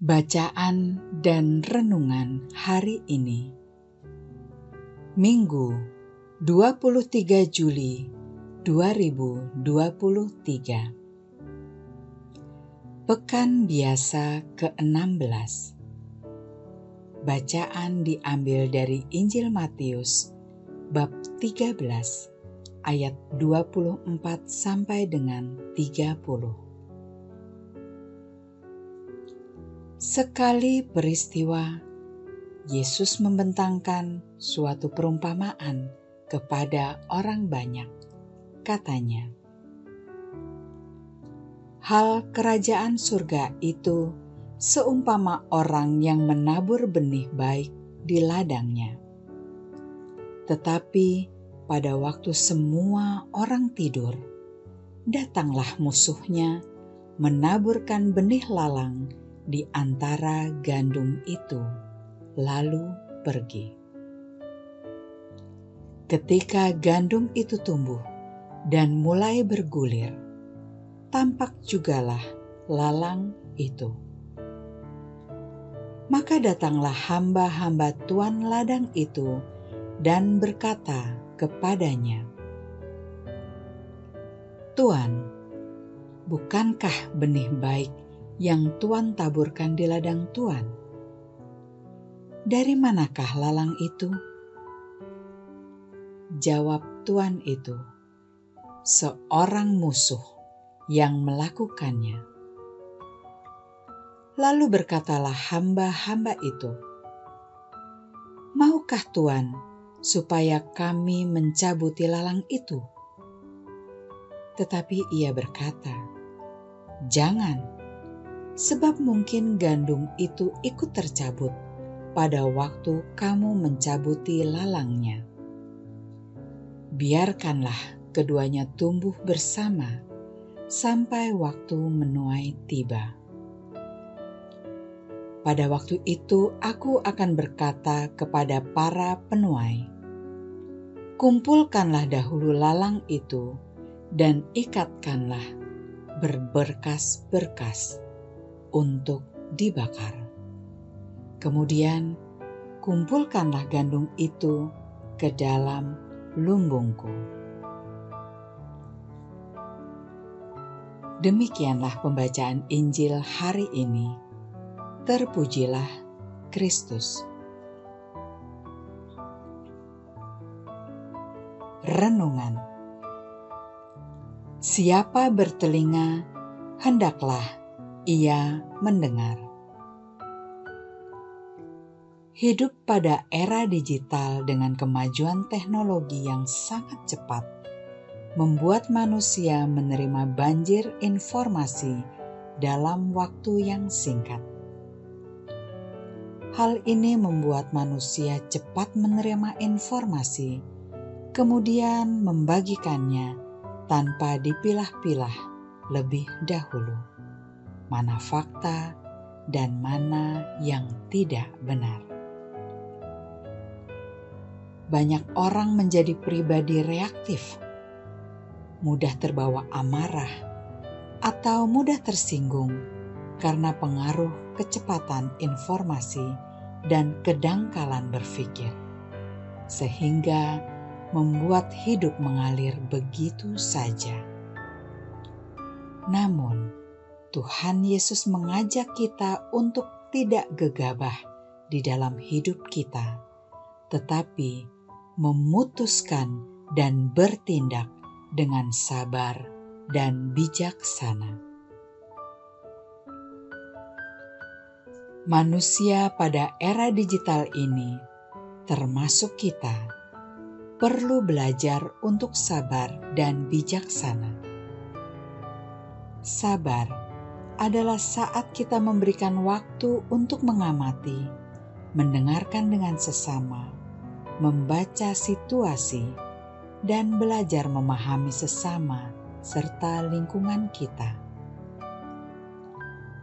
Bacaan dan renungan hari ini, Minggu 23 Juli 2023. Pekan biasa ke-16. Bacaan diambil dari Injil Matius bab 13 ayat 24 sampai dengan 30. Sekali peristiwa, Yesus membentangkan suatu perumpamaan kepada orang banyak. Katanya, "Hal kerajaan surga itu seumpama orang yang menabur benih baik di ladangnya. Tetapi pada waktu semua orang tidur, datanglah musuhnya menaburkan benih lalang di antara gandum itu, lalu pergi. Ketika gandum itu tumbuh dan mulai bergulir, tampak jugalah lalang itu. Maka datanglah hamba-hamba tuan ladang itu dan berkata kepadanya, 'Tuan, bukankah benih baik yang Tuan taburkan di ladang Tuan? Dari manakah lalang itu?' Jawab tuan itu, 'Seorang musuh yang melakukannya.' Lalu berkatalah hamba-hamba itu, 'Maukah Tuan supaya kami mencabuti lalang itu?' Tetapi ia berkata, 'Jangan, sebab mungkin gandum itu ikut tercabut pada waktu kamu mencabuti lalangnya. Biarkanlah keduanya tumbuh bersama sampai waktu menuai tiba. Pada waktu itu aku akan berkata kepada para penuai, kumpulkanlah dahulu lalang itu dan ikatkanlah berberkas-berkas untuk dibakar. Kemudian kumpulkanlah gandum itu ke dalam lumbungku.' Demikianlah pembacaan Injil hari ini. Terpujilah Kristus. Renungan. Siapa bertelinga, hendaklah ia mendengar. Hidup pada era digital dengan kemajuan teknologi yang sangat cepat membuat manusia menerima banjir informasi dalam waktu yang singkat. Hal ini membuat manusia cepat menerima informasi, kemudian membagikannya tanpa dipilah-pilah lebih dahulu, mana fakta dan mana yang tidak benar. Banyak orang menjadi pribadi reaktif, mudah terbawa amarah, atau mudah tersinggung karena pengaruh kecepatan informasi dan kedangkalan berpikir, sehingga membuat hidup mengalir begitu saja. Namun, Tuhan Yesus mengajak kita untuk tidak gegabah di dalam hidup kita, tetapi memutuskan dan bertindak dengan sabar dan bijaksana. Manusia pada era digital ini, termasuk kita, perlu belajar untuk sabar dan bijaksana. Sabar adalah saat kita memberikan waktu untuk mengamati, mendengarkan dengan sesama, membaca situasi, dan belajar memahami sesama serta lingkungan kita.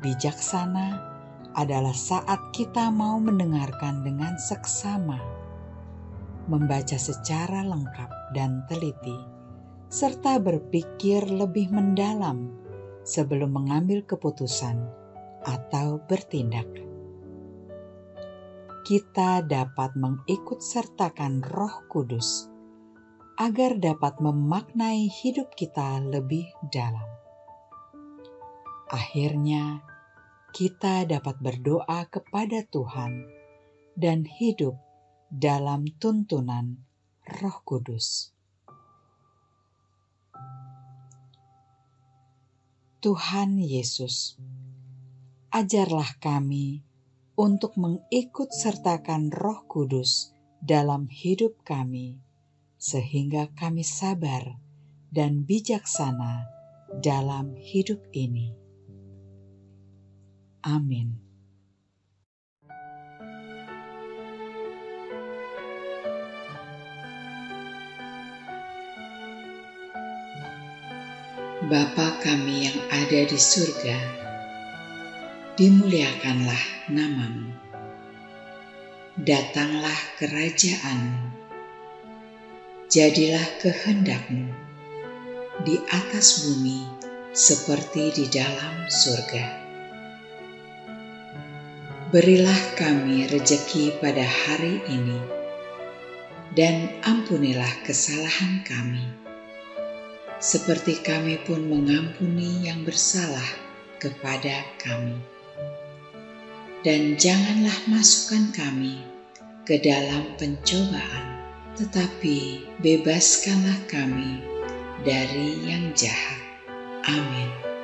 Bijaksana adalah saat kita mau mendengarkan dengan seksama, membaca secara lengkap dan teliti, serta berpikir lebih mendalam sebelum mengambil keputusan atau bertindak. Kita dapat mengikut sertakan Roh Kudus agar dapat memaknai hidup kita lebih dalam. Akhirnya, kita dapat berdoa kepada Tuhan dan hidup dalam tuntunan Roh Kudus. Tuhan Yesus, ajarlah kami untuk mengikut sertakan Roh Kudus dalam hidup kami, sehingga kami sabar dan bijaksana dalam hidup ini. Amin. Bapa kami yang ada di surga, dimuliakanlah nama-Mu. Datanglah kerajaan-Mu. Jadilah kehendak-Mu di atas bumi seperti di dalam surga. Berilah kami rejeki pada hari ini, dan ampunilah kesalahan kami, seperti kami pun mengampuni yang bersalah kepada kami. Dan janganlah masukkan kami ke dalam pencobaan, tetapi bebaskanlah kami dari yang jahat. Amin.